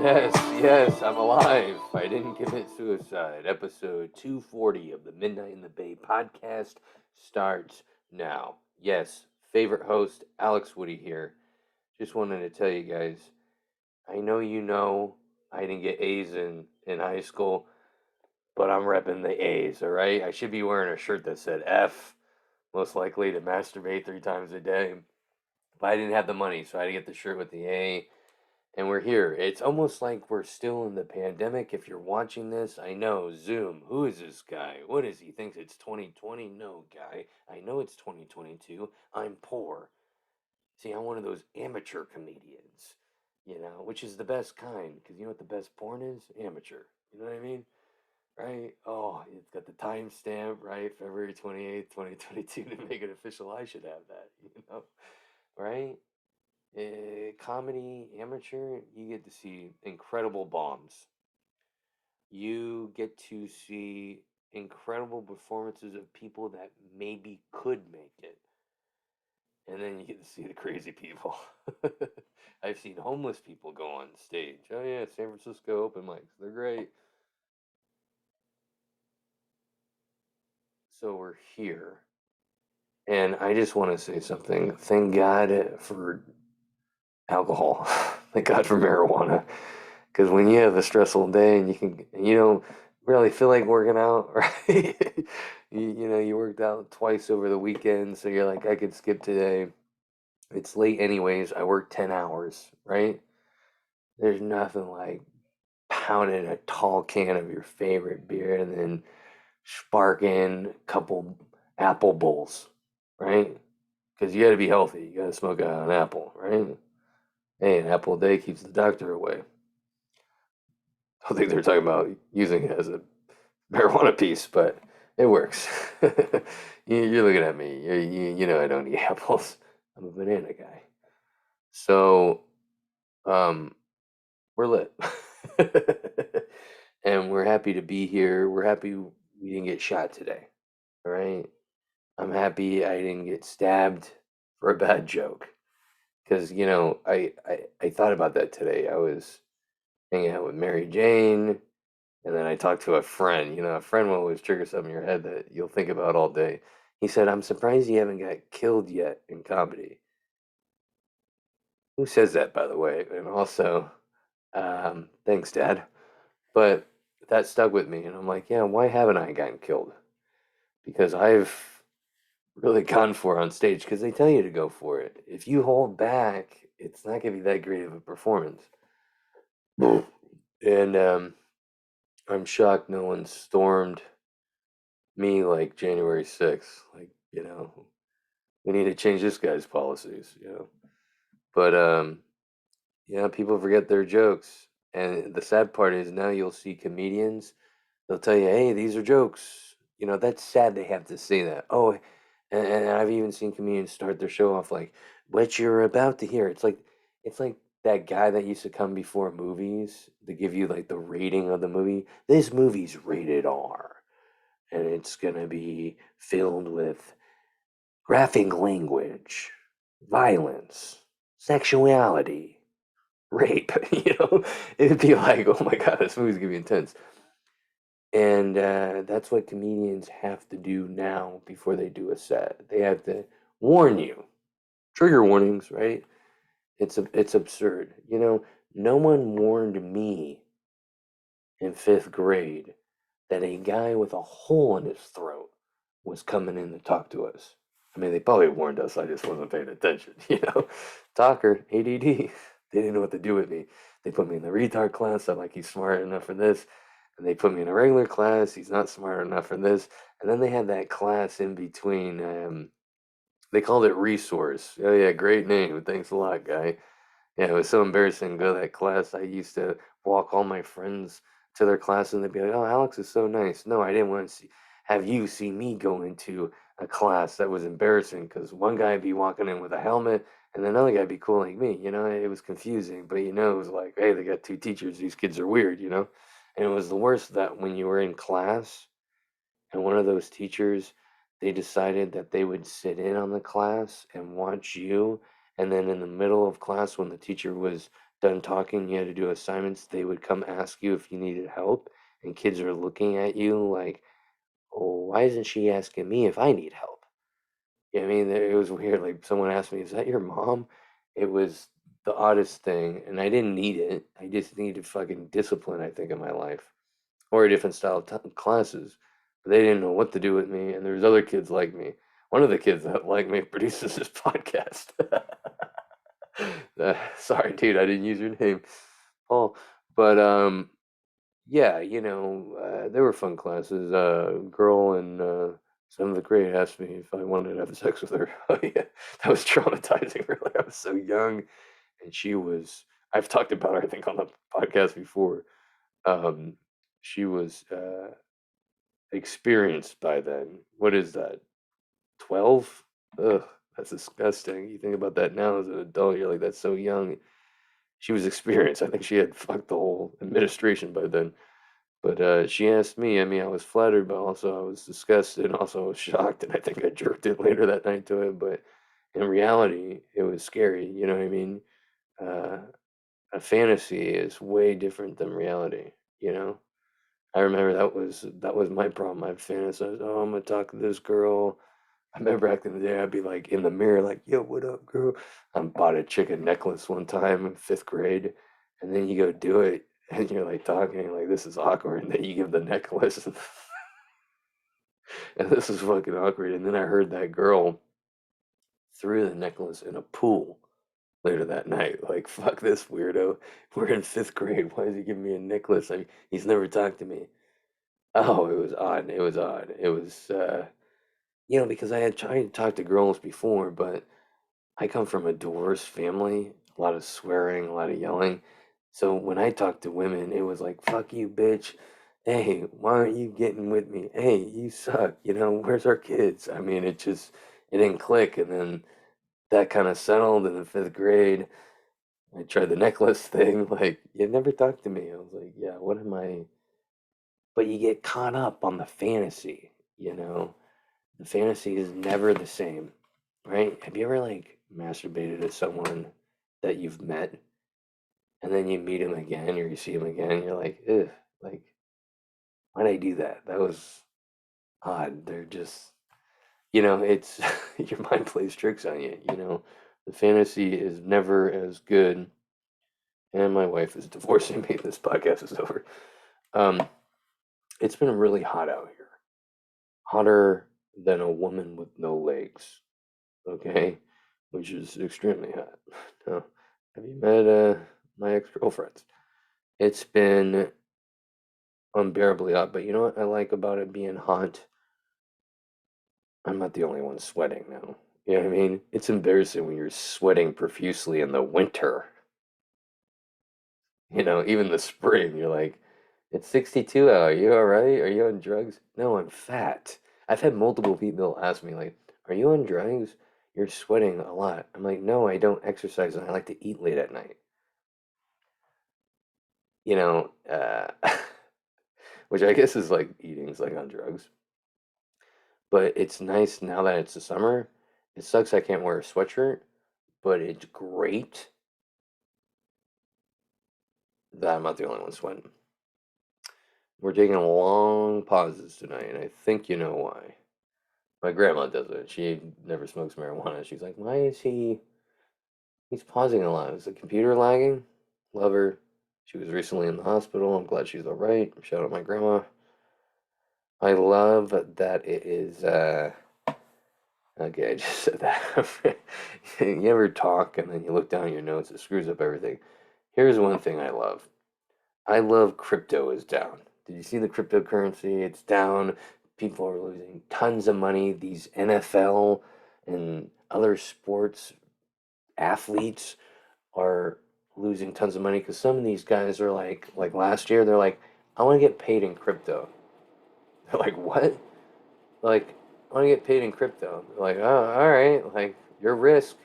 Yes, yes, I'm alive. I didn't commit suicide. Episode 240 of the Midnight in the Bay podcast starts now. Yes, favorite host, Alex Woody here. Just wanted to tell you guys, I know I didn't get A's in high school, but I'm repping the A's, all right? I should be wearing a shirt that said F, most likely to masturbate 3 times a day. But I didn't have the money, so I had to get the shirt with the A. And we're here. It's almost like we're still in the pandemic. If you're watching this, I know, Zoom, who is this guy? What is he? Thinks it's 2020? No, guy. I know it's 2022. I'm poor. See, I'm one of those amateur comedians, which is the best kind. Because you know what the best porn is? Amateur. You know what I mean? Right? Oh, it's got the timestamp, right? February 28th, 2022 to make it official. I should have that, right? Comedy amateur, you get to see incredible bombs. You get to see incredible performances of people that maybe could make it. And then you get to see the crazy people. I've seen homeless people go on stage. Oh, yeah, San Francisco open mics. They're great. So we're here. And I just want to say something. Thank God for alcohol. Thank God for marijuana. Because when you have a stressful day and you don't really feel like working out, right? You worked out twice over the weekend, so you're like, I could skip today. It's late anyways. I work 10 hours, right? There's nothing like pounding a tall can of your favorite beer and then sparking a couple apple bowls, right? Because you got to be healthy. You got to smoke an apple, right? Hey, an apple a day keeps the doctor away. I don't think they're talking about using it as a marijuana piece, but it works. You're looking at me. You know I don't eat apples. I'm a banana guy. So, um, we're lit. And we're happy to be here. We're happy we didn't get shot today. All right. I'm happy I didn't get stabbed for a bad joke. Because, I thought about that today. I was hanging out with Mary Jane. And then I talked to a friend. A friend will always trigger something in your head that you'll think about all day. He said, I'm surprised you haven't got killed yet in comedy. Who says that, by the way? And also, thanks, Dad. But that stuck with me. And I'm like, yeah, why haven't I gotten killed? Because I've really gone for it on stage because they tell you to go for it. If you hold back, it's not going to be that great of a performance. And I'm shocked no one stormed me like January 6th. Like, we need to change this guy's policies. But yeah, people forget their jokes. And the sad part is now you'll see comedians, they'll tell you, hey, these are jokes. That's sad they have to say that. Oh, and I've even seen comedians start their show off like, what you're about to hear. It's like that guy that used to come before movies to give you like the rating of the movie. This movie's rated R. And it's gonna be filled with graphic language, violence, sexuality, rape. It'd be like, oh my god, this movie's gonna be intense. And that's what comedians have to do now before they do a set. They have to warn you. Trigger warnings, right? It's absurd. No one warned me in fifth grade that a guy with a hole in his throat was coming in to talk to us. I mean, they probably warned us. I just wasn't paying attention. Talker, ADD. They didn't know what to do with me. They put me in the retard class. I'm like, he's smart enough for this. And they put me in a regular class. He's not smart enough for this. And then they had that class in between. They called it resource. Oh, yeah, great name. Thanks a lot, guy. Yeah, it was so embarrassing to go to that class. I used to walk all my friends to their class and they'd be like, oh, Alex is so nice. No, I didn't want to have you see me go into a class that was embarrassing because one guy would be walking in with a helmet and another guy would be cool like me. It was confusing, but it was like, hey, they got two teachers. These kids are weird. And it was the worst that when you were in class and one of those teachers, they decided that they would sit in on the class and watch you. And then in the middle of class, when the teacher was done talking, you had to do assignments, they would come ask you if you needed help, and kids are looking at you like, "Oh, why isn't she asking me if I need help?" You know what I mean? It was weird. Like someone asked me, "Is that your mom?" It was the oddest thing, and I didn't need it. I just needed fucking discipline, I think, in my life, or a different style of classes. But they didn't know what to do with me, and there's other kids like me. One of the kids that like me produces this podcast. Sorry, dude, I didn't use your name, Paul. But yeah, there were fun classes. Girl in seventh grade asked me if I wanted to have sex with her. Oh yeah, that was traumatizing. Really, I was so young, and she was. I've talked about her, I think, on the podcast before. Um, she was experienced by then. What is that? 12? Ugh, that's disgusting. You think about that now as an adult, you're like, that's so young. She was experienced. I think she had fucked the whole administration by then. But she asked me. I mean, I was flattered, but also I was disgusted, and also I was shocked, and I think I jerked it later that night to it. But in reality, it was scary. You know what I mean? Uh, a fantasy is way different than reality. You know, I remember that was my problem. I fantasized, oh, I'm gonna talk to this girl. I remember back in the day, I'd be like in the mirror, like, "Yo, what up, girl?" I bought a chicken necklace one time in fifth grade, and then you go do it, and you're like talking, like, this is awkward, and then you give the necklace, and this is fucking awkward. And then I heard that girl threw the necklace in a pool later that night. Like, fuck this weirdo. We're in fifth grade. Why is he giving me a necklace? He's never talked to me. Oh, it was odd. It was odd. It was, because I had tried to talk to girls before, but I come from a divorced family, a lot of swearing, a lot of yelling. So when I talked to women, it was like, fuck you, bitch. Hey, why aren't you getting with me? Hey, you suck. Where's our kids? I mean, it didn't click. And then that kind of settled in the fifth grade. I tried the necklace thing. Like, you never talked to me. I was like, yeah, what am I? But you get caught up on the fantasy, you know? The fantasy is never the same, right? Have you ever like masturbated at someone that you've met and then you meet him again or you see him again and you're like, ugh, like, why'd I do that? That was odd. They're just, it's your mind plays tricks on you, The fantasy is never as good. And my wife is divorcing me. This podcast is over. Um, it's been really hot out here. Hotter than a woman with no legs. Okay, which is extremely hot. Now, have you met my ex-girlfriends? It's been unbearably hot, but you know what I like about it being hot? I'm not the only one sweating now. You know what I mean? It's embarrassing when you're sweating profusely in the winter. Even the spring, you're like, it's 62 out. Are you all right? Are you on drugs? No, I'm fat. I've had multiple people ask me, like, are you on drugs? You're sweating a lot. I'm like, no, I don't exercise and I like to eat late at night. You know, uh, which I guess is like eating's like on drugs. But it's nice now that it's the summer. It sucks I can't wear a sweatshirt, but it's great that I'm not the only one sweating. We're taking long pauses tonight, and I think you know why. My grandma does it. She never smokes marijuana. She's like, why is he's pausing a lot? Is the computer lagging? Love her. She was recently in the hospital. I'm glad she's all right. Shout out my grandma. I love that it is, okay, I just said that. You ever talk and then you look down at your notes, it screws up everything. Here's one thing I love. I love crypto is down. Did you see the cryptocurrency? It's down. People are losing tons of money. These NFL and other sports athletes are losing tons of money because some of these guys are like last year, they're like, I want to get paid in crypto. They're like, what? Like, I want to get paid in crypto. They're like, oh, all right. Like, your risk.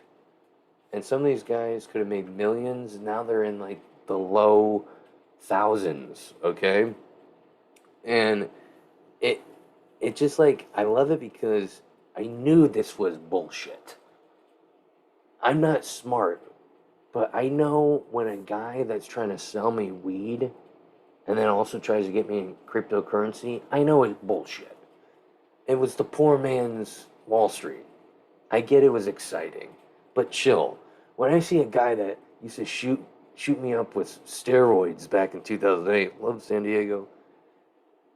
And some of these guys could have made millions. Now they're in like the low thousands. Okay. And it, it just like, I love it because I knew this was bullshit. I'm not smart. But I know when a guy that's trying to sell me weed and then also tries to get me in cryptocurrency, I know it's bullshit. It was the poor man's Wall Street. I get it was exciting, but chill. When I see a guy that used to shoot me up with steroids back in 2008, love San Diego,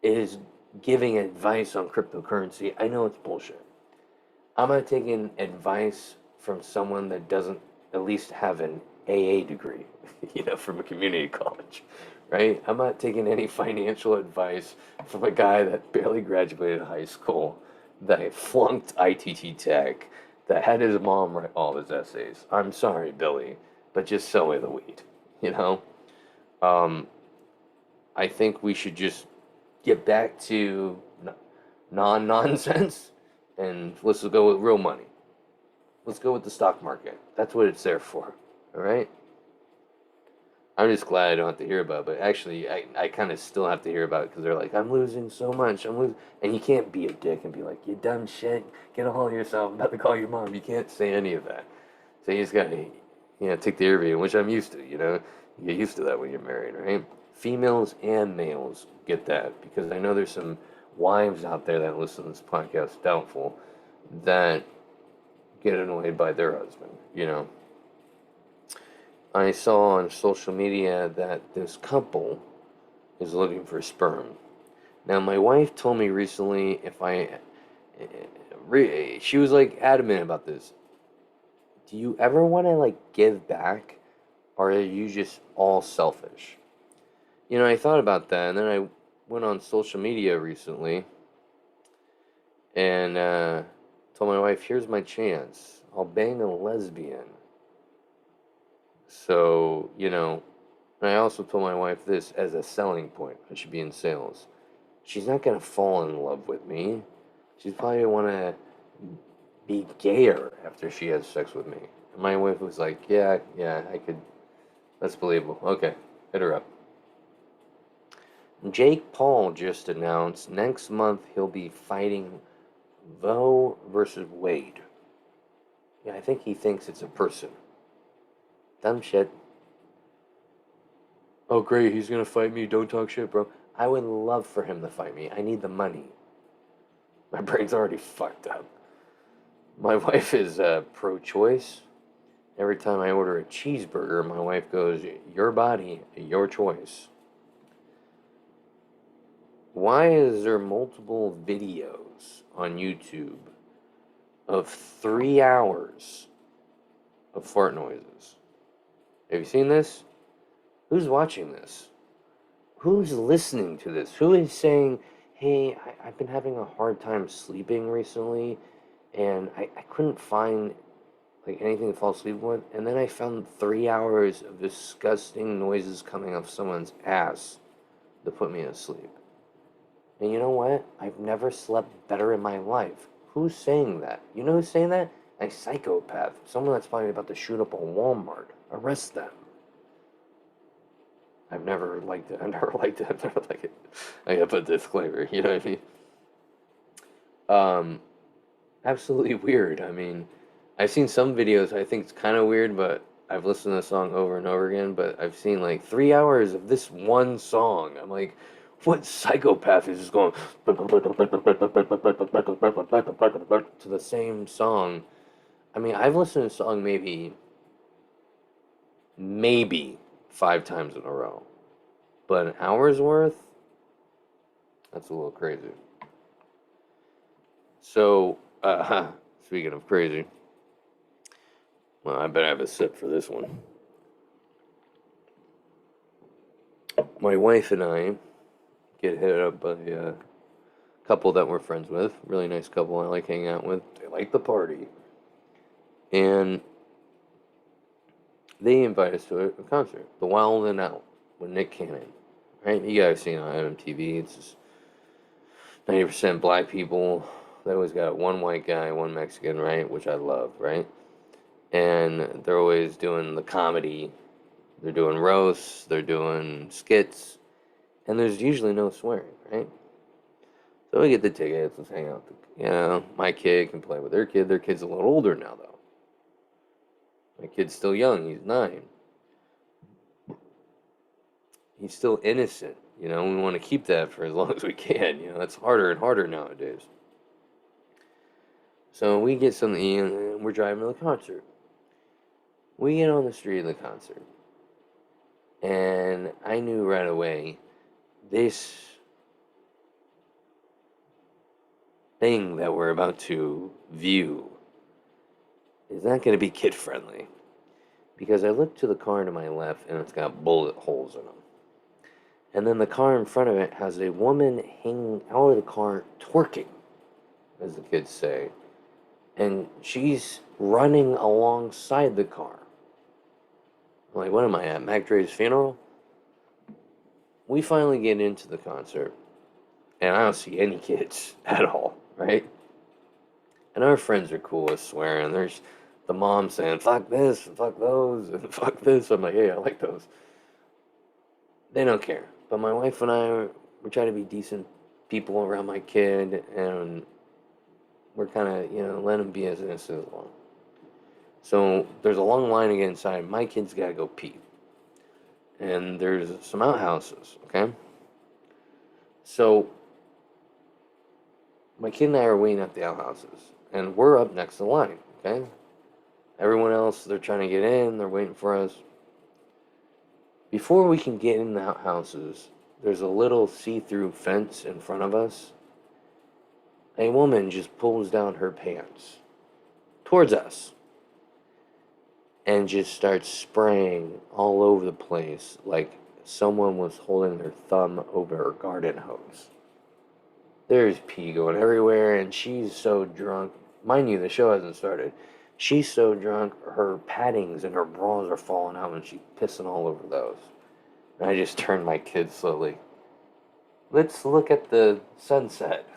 is giving advice on cryptocurrency, I know it's bullshit. I'm not taking advice from someone that doesn't at least have an AA degree, from a community college, right? I'm not taking any financial advice from a guy that barely graduated high school, that flunked ITT Tech, that had his mom write all his essays. I'm sorry, Billy, but just sell me the weed, you know? Um, I think we should just get back to non-nonsense and let's go with real money. Let's go with the stock market. That's what it's there for. All right? I'm just glad I don't have to hear about it. But actually, I kind of still have to hear about it because they're like, I'm losing so much. I'm losing. And you can't be a dick and be like, you dumb shit. Get a hold of yourself. I'm about to call your mom. You can't say any of that. So you just got to, take the interview, which I'm used to, You get used to that when you're married, right? Females and males get that because I know there's some wives out there that listen to this podcast, doubtful, that get annoyed by their husband. I saw on social media that this couple is looking for sperm. Now, my wife told me recently she was like adamant about this. Do you ever want to like give back, or are you just all selfish? I thought about that, and then I went on social media recently and told my wife, here's my chance. I'll bang a lesbian. So, and I also told my wife this as a selling point. I should be in sales. She's not going to fall in love with me. She's probably going to want to be gayer after she has sex with me. And my wife was like, yeah, I could. That's believable. Okay, hit her up. Jake Paul just announced next month he'll be fighting Roe versus Wade. Yeah, I think he thinks it's a person. Dumb shit. Oh, great, he's gonna fight me. Don't talk shit, bro. I would love for him to fight me. I need the money. My brain's already fucked up. My wife is pro choice. Every time I order a cheeseburger, my wife goes, your body, your choice. Why is there multiple videos on YouTube of 3 hours of fart noises? Have you seen this? Who's watching this? Who's listening to this? Who is saying, hey, I've been having a hard time sleeping recently, and I couldn't find like anything to fall asleep with, and then I found 3 hours of disgusting noises coming off someone's ass to put me to sleep. And you know what? I've never slept better in my life. Who's saying that? You know who's saying that? A psychopath. Someone that's probably about to shoot up a Walmart. Arrest them. I've never liked it. I've never liked it. I've never liked it. I gotta put a disclaimer, you know what I mean? Absolutely weird. I mean, I've seen some videos, I think it's kind of weird, but I've listened to the song over and over again, but I've seen like 3 hours of this one song. I'm like, what psychopath is just going to the same song? I mean, I've listened to the song maybe 5 times in a row. But an hour's worth? That's a little crazy. So, speaking of crazy, well, I better have a sip for this one. My wife and I get hit up by a couple that we're friends with. Really nice couple I like hanging out with. They like the party. And they invite us to a concert, The Wild and Out, with Nick Cannon. Right? You guys seen it on MTV. It's just 90% black people. They always got one white guy, one Mexican, right? Which I love, right? And they're always doing the comedy. They're doing roasts. They're doing skits. And there's usually no swearing, right? So we get the tickets. Let's hang out. My kid can play with their kid. Their kid's a little older now, though. My kid's still young. He's 9. He's still innocent. You know, we want to keep that for as long as we can. You know, it's harder and harder nowadays. So we get something to eat and we're driving to the concert. We get on the street of the concert. And I knew right away this thing that we're about to view is not going to be kid friendly. Because I looked to the car to my left and it's got bullet holes in them. And then the car in front of it has a woman hanging out of the car twerking, as the kids say. And she's running alongside the car. I'm like, what am I at? Mac Dre's funeral? We finally get into the concert, and I don't see any kids at all, right? And our friends are cool with swearing. There's the mom saying, fuck this, and fuck those, and fuck this. I'm like, hey, I like those. They don't care. But my wife and I, we're trying to be decent people around my kid, and we're kind of, letting him be as innocent as long. So there's a long line to get inside. My kid's got to go pee. And there's some outhouses, okay? So my kid and I are waiting at the outhouses, and we're up next to the line, okay? Everyone else, they're trying to get in, they're waiting for us. Before we can get in the outhouses, there's a little see-through fence in front of us. A woman just pulls down her pants towards us and just starts spraying all over the place like someone was holding their thumb over a garden hose. There's pee going everywhere, and she's so drunk. Mind you, the show hasn't started. She's so drunk, her paddings and her bras are falling out, and she's pissing all over those. And I just turned my kid slowly. Let's look at the sunset.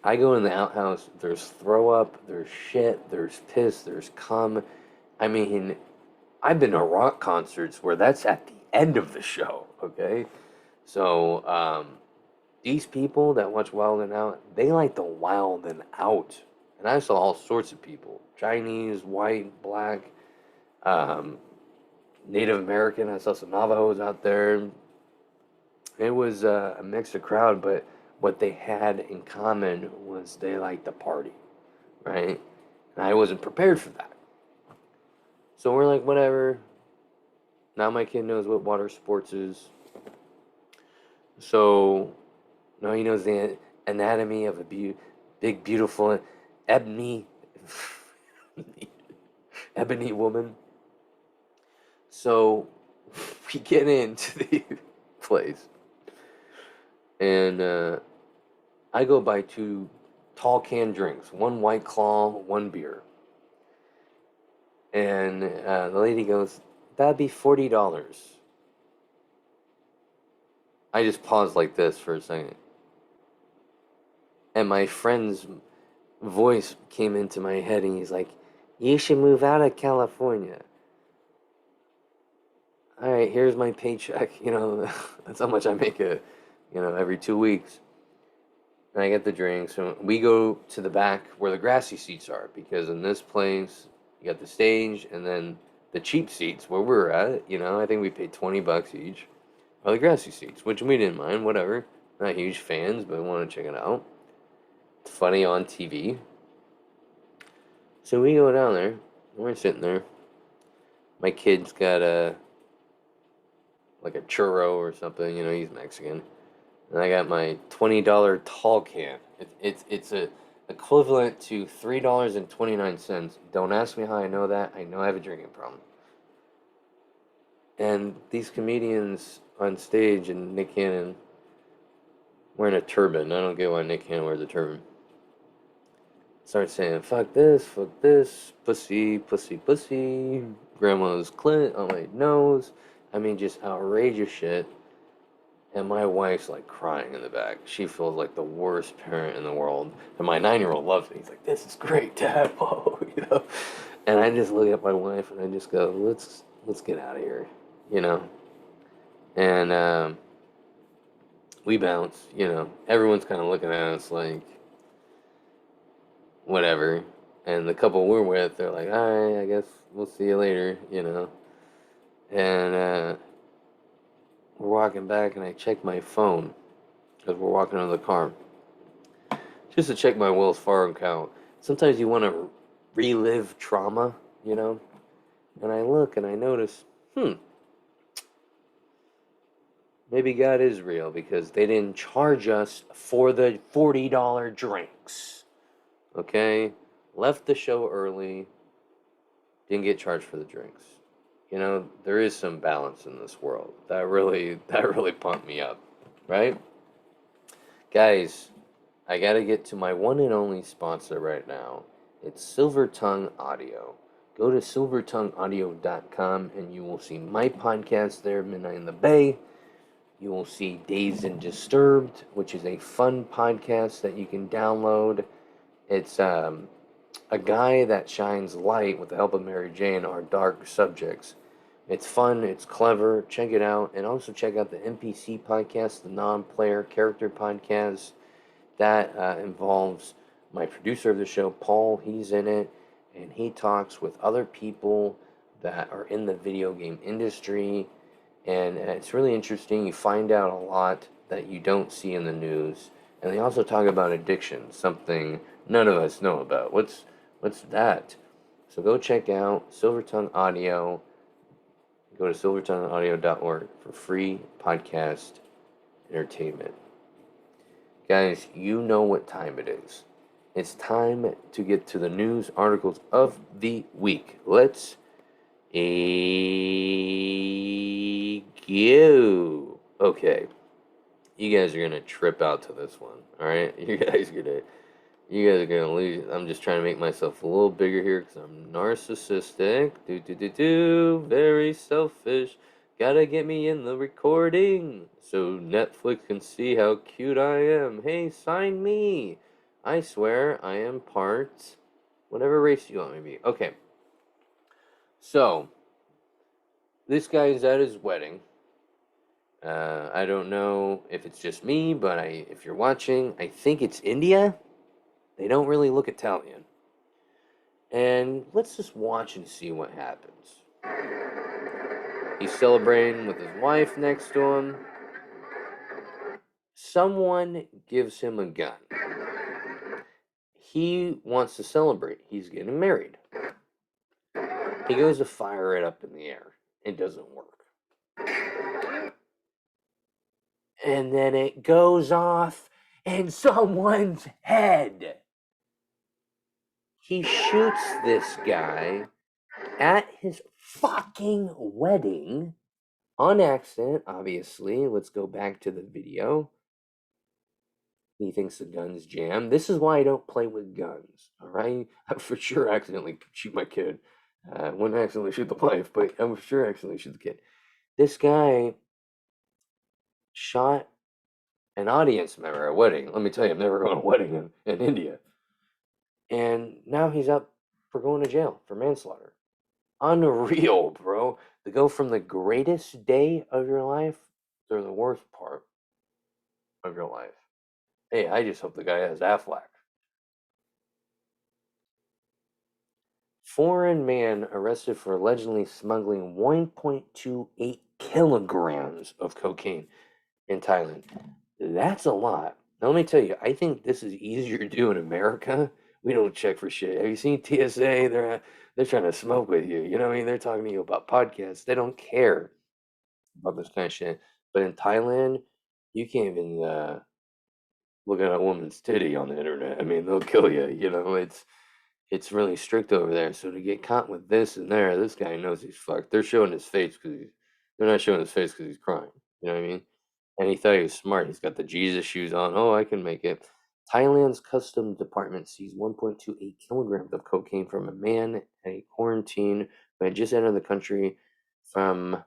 I go in the outhouse, there's throw up, there's shit, there's piss, there's cum. I mean, I've been to rock concerts where that's at the end of the show, okay? So, these people that watch Wild 'N Out, they like the Wild 'N Out. And I saw all sorts of people. Chinese, white, black, Native American. I saw some Navajos out there. It was a mixed crowd, but what they had in common was they liked to party, right? And I wasn't prepared for that. So we're like, whatever. Now my kid knows what water sports is. So now he knows the anatomy of a big, beautiful, ebony, ebony woman. So we get into the place, and I go buy 2 tall can drinks, 1 White Claw, 1 beer. And the lady goes, that'd be $40. I just paused like this for a second. And my friend's voice came into my head, and he's like, you should move out of California. All right, here's my paycheck. That's how much I make every 2 weeks. And I get the drinks, and we go to the back where the grassy seats are, because in this place, you got the stage, and then the cheap seats where we're at, I think we paid $20 each, are the grassy seats, which we didn't mind, whatever. Not huge fans, but want to check it out. It's funny on TV. So we go down there, we're sitting there. My kid's got like a churro or something, he's Mexican. And I got my $20 tall can. It's a equivalent to $3.29. Don't ask me how I know that. I know I have a drinking problem. And these comedians on stage, and Nick Cannon wearing a turban. I don't get why Nick Cannon wears a turban. Start saying, fuck this, pussy, pussy, pussy, grandma's clit on my nose. I mean, just outrageous shit. And my wife's like crying in the back. She feels like the worst parent in the world. And my 9-year-old loves it. He's like, this is great, Dad. Whoa, And I just look at my wife and I just go, let's get out of here, And we bounce, Everyone's kind of looking at us like, whatever. And the couple we're with, they're like, all right, I guess we'll see you later, And we're walking back, and I check my phone because we're walking to the car just to check my Wells Fargo account. Sometimes you want to relive trauma, you know? And I look and I notice, maybe God is real because they didn't charge us for the $40 drinks. Okay? Left the show early, didn't get charged for the drinks. There is some balance in this world. That really pumped me up, right? Guys, I got to get to my one and only sponsor right now. It's Silver Tongue Audio. Go to silvertongueaudio.com and you will see my podcast there, Midnight in the Bay. You will see Dazed and Disturbed, which is a fun podcast that you can download. It's a guy that shines light with the help of Mary Jane on dark subjects. It's fun, it's clever. Check it out. And also check out the NPC podcast, the non-player character podcast. That involves my producer of the show, Paul. He's in it, and he talks with other people that are in the video game industry, and it's really interesting. You find out a lot that you don't see in the news, and they also talk about addiction, something none of us know about. What's that? So go check out Silvertongue Audio. Go to silvertongueaudio.org for free podcast entertainment. Guys, you know what time it is. It's time to get to the news articles of the week. Let's go. Okay. You guys are going to trip out to this one. All right? You guys are gonna lose. I'm just trying to make myself a little bigger here because I'm narcissistic. Very selfish. Gotta get me in the recording so Netflix can see how cute I am. Hey, sign me. I swear I am part whatever race you want me to be. Okay. So this guy is at his wedding. I don't know if it's just me, but if you're watching, I think it's India. They don't really look Italian. And let's just watch and see what happens. He's celebrating with his wife next to him. Someone gives him a gun. He wants to celebrate. He's getting married. He goes to fire it up in the air. It doesn't work. And then it goes off in someone's head. He shoots this guy at his fucking wedding on accident, obviously. Let's go back to the video. He thinks the gun's jammed. This is why I don't play with guns, all right? I for sure accidentally shoot my kid. Wouldn't accidentally shoot the wife, but I for sure accidentally shoot the kid. This guy shot an audience member at a wedding. Let me tell you, I've never gone to a wedding in India. And now he's up for going to jail for manslaughter. Unreal, bro. To go from the greatest day of your life to the worst part of your life. Hey, I just hope the guy has Aflac. Foreign man arrested for allegedly smuggling 1.28 kilograms of cocaine in Thailand. That's a lot. Now, let me tell you, I think this is easier to do in America. We don't check for shit. Have you seen TSA? They're trying to smoke with you. You know what I mean? They're talking to you about podcasts. They don't care about this kind of shit. But in Thailand, you can't even look at a woman's titty on the internet. I mean, they'll kill you. It's really strict over there. So to get caught with this and there, this guy knows he's fucked. They're showing his face because they're not showing his face because he's crying. You know what I mean? And he thought he was smart. He's got the Jesus shoes on. Oh, I can make it. Thailand's custom department seized 1.28 kilograms of cocaine from a man at a quarantine who had just entered the country from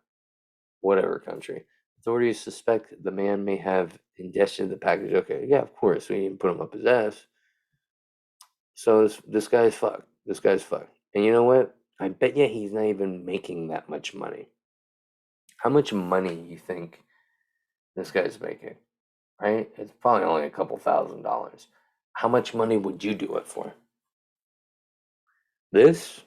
whatever country. Authorities suspect the man may have ingested the package. Okay, yeah, of course. We didn't put him up his ass. So this guy's fucked. This guy's fucked. And you know what? I bet you he's not even making that much money. How much money you think this guy's making? Right? It's probably only a couple $1,000s. How much money would you do it for? This,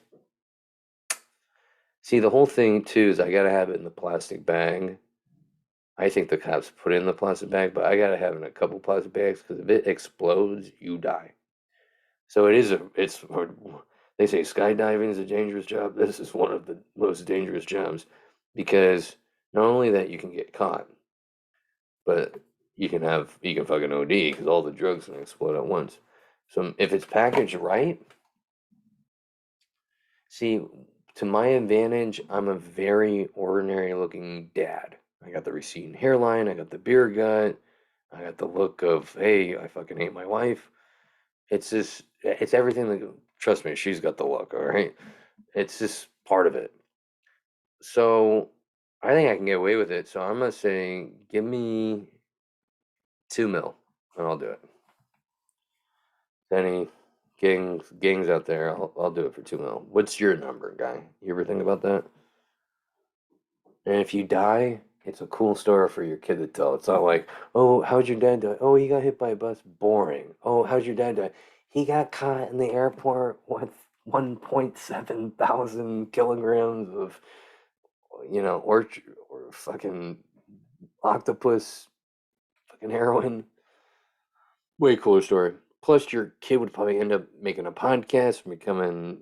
see, the whole thing too is I gotta have it in the plastic bag. I think the cops put it in the plastic bag, but I gotta have it in a couple plastic bags because if it explodes, you die. So they say skydiving is a dangerous job. This is one of the most dangerous jobs because not only that you can get caught, but you can fucking OD because all the drugs can explode at once. So if it's packaged right, see, to my advantage, I'm a very ordinary looking dad. I got the receding hairline, I got the beer gut, I got the look of, hey, I fucking hate my wife. It's everything that, trust me, she's got the look, all right? It's just part of it. So I think I can get away with it. So I'm gonna say, give me 2 mil and I'll do it. Any gangs out there, I'll do it for 2 mil. What's your number, guy? You ever think about that? And if you die, it's a cool story for your kid to tell. It's not like, oh, how'd your dad die? Oh, he got hit by a bus. Boring. Oh, how'd your dad die? He got caught in the airport with 1.7 thousand kilograms of, or fucking octopus, fucking heroin. Way cooler story. Plus, your kid would probably end up making a podcast, becoming,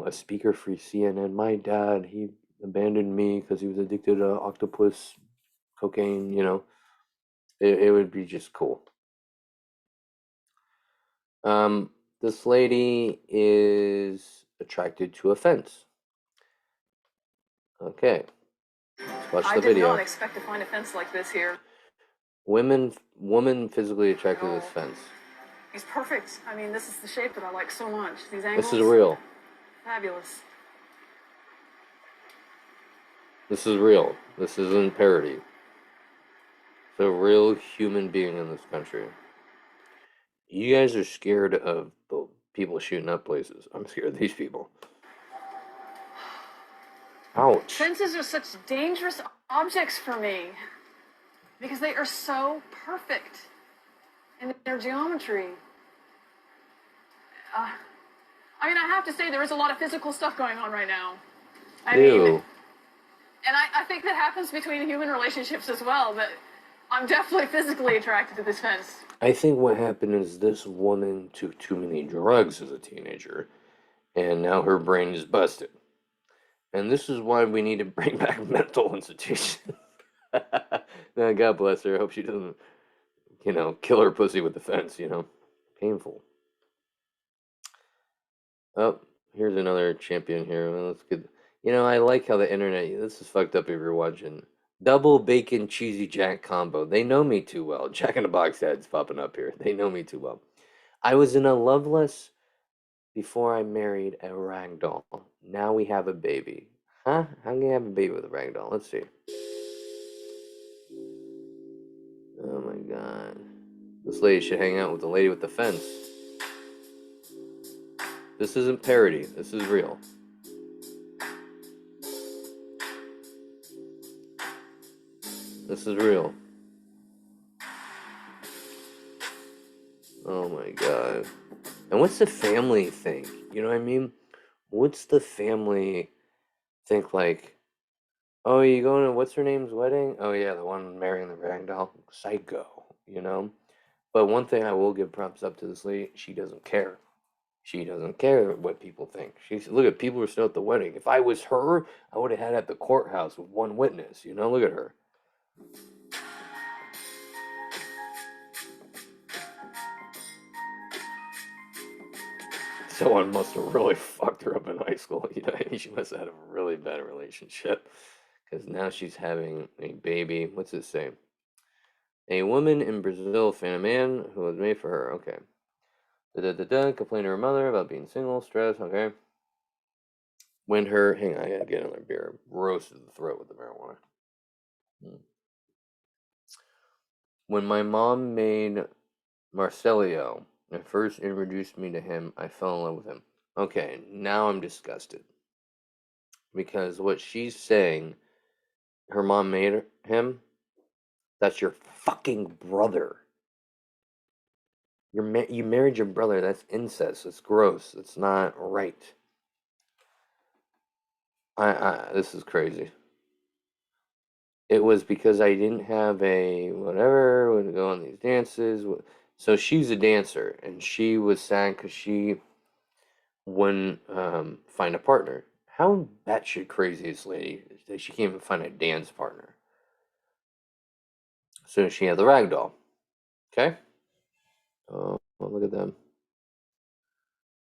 a speaker for CNN. My dad, he abandoned me because he was addicted to octopus, cocaine, It would be just cool. This lady is attracted to a fence. Okay, let's watch the video. I did not expect to find a fence like this here. Woman physically attracted to this fence. He's perfect. I mean, this is the shape that I like so much. These angles. This is real. Fabulous. This is real. This isn't parody. It's a real human being in this country. You guys are scared of the people shooting up places. I'm scared of these people. Ouch. Fences are such dangerous objects for me because they are so perfect in their geometry. I mean, I have to say there is a lot of physical stuff going on right now. I mean, and I think that happens between human relationships as well, but I'm definitely physically attracted to this fence. I think what happened is this woman took too many drugs as a teenager, and now her brain is busted. And this is why we need to bring back mental institutions. Now, God bless her. I hope she doesn't, kill her pussy with the fence, Painful. Oh, here's another champion here. Well, that's good. I like how the internet, this is fucked up if you're watching. Double bacon cheesy jack combo. They know me too well. Jack in the Box ads popping up here. They know me too well. I was in a loveless before I married a ragdoll. Now we have a baby. Huh? How can you have a baby with a ragdoll? Let's see. Oh my god. This lady should hang out with the lady with the fence. This isn't parody. This is real. This is real. Oh my god. And what's the family think? You know what I mean? What's the family think like, oh, you going to what's her name's wedding? Oh yeah, the one marrying the ragdoll. Psycho, But one thing I will give props up to this lady, she doesn't care. She doesn't care what people think. She's look at people who are still at the wedding. If I was her, I would have had at the courthouse with one witness. Look at her. Someone must have really fucked her up in high school. She must have had a really bad relationship. Because now she's having a baby. What's it say? A woman in Brazil found a man who was made for her. Okay. Complained to her mother about being single, stressed. Okay. When her, hang on, I gotta get another beer. Roasted the throat with the marijuana. When my mom made Marcelio and first introduced me to him, I fell in love with him. Okay, now I'm disgusted. Because what she's saying, her mom made him, that's your fucking brother. You married your brother. That's incest. That's gross. That's not right. This is crazy. It was because I didn't have a whatever, would go on these dances. So she's a dancer, and she was sad because she wouldn't find a partner. How batshit crazy is this lady that she can't even find a dance partner? So she had the rag doll. Okay? Oh, look at them.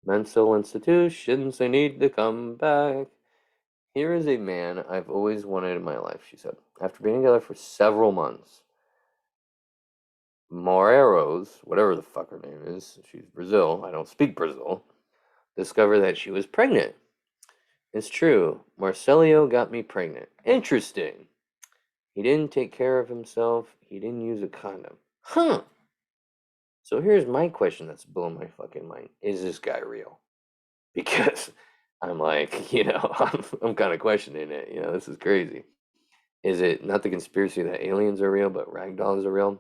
Mental institutions, they need to come back. Here is a man I've always wanted in my life, she said. After being together for several months, Moreros, whatever the fuck her name is, she's Brazil, I don't speak Brazil, discovered that she was pregnant. It's true, Marcelio got me pregnant. Interesting. He didn't take care of himself, he didn't use a condom. Huh. So here's my question that's blowing my fucking mind. Is this guy real? Because I'm like, I'm kind of questioning it. This is crazy. Is it not the conspiracy that aliens are real, but ragdolls are real?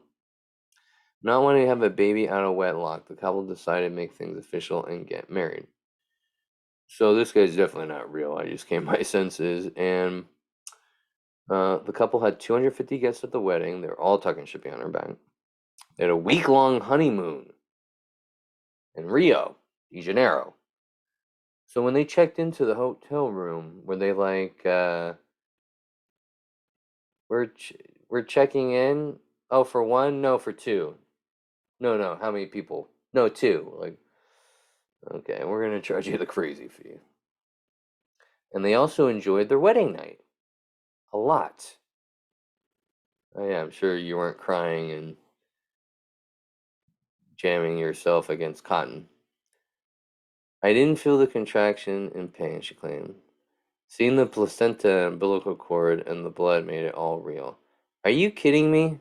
Not wanting to have a baby out of wedlock, the couple decided to make things official and get married. So this guy's definitely not real. I just came my senses, and the couple had 250 guests at the wedding. They were all tucking shipping on her back. They had a week-long honeymoon in Rio de Janeiro. So when they checked into the hotel room, were they like, we're checking in? Oh, for one? No, for two. No, how many people? No, two. Like, okay, we're gonna charge you the crazy fee. And they also enjoyed their wedding night a lot. Oh, yeah, I'm sure you weren't crying and jamming yourself against cotton. I didn't feel the contraction and pain, she claimed. Seeing the placenta, umbilical cord, and the blood made it all real. Are you kidding me?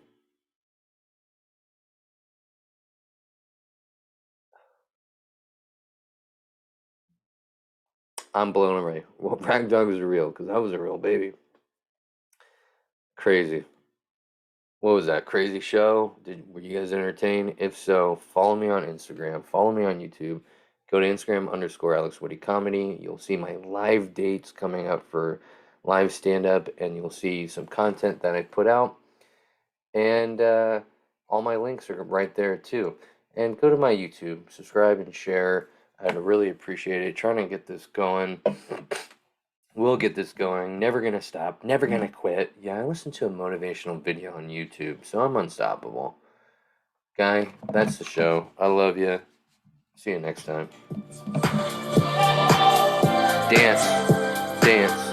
I'm blown away. Well, rag dogs are real, because I was a real baby. Crazy. What was that crazy show? Were you guys entertained? If so, follow me on Instagram. Follow me on YouTube. Go to Instagram _ Comedy. You'll see my live dates coming up for live stand up, and you'll see some content that I put out. And all my links are right there too. And go to my YouTube, subscribe and share. I'd really appreciate it. Trying to get this going. We'll get this going. Never gonna stop. Never gonna quit. Yeah, I listened to a motivational video on YouTube, so I'm unstoppable. Guy, that's the show. I love you. See you next time. Dance. Dance.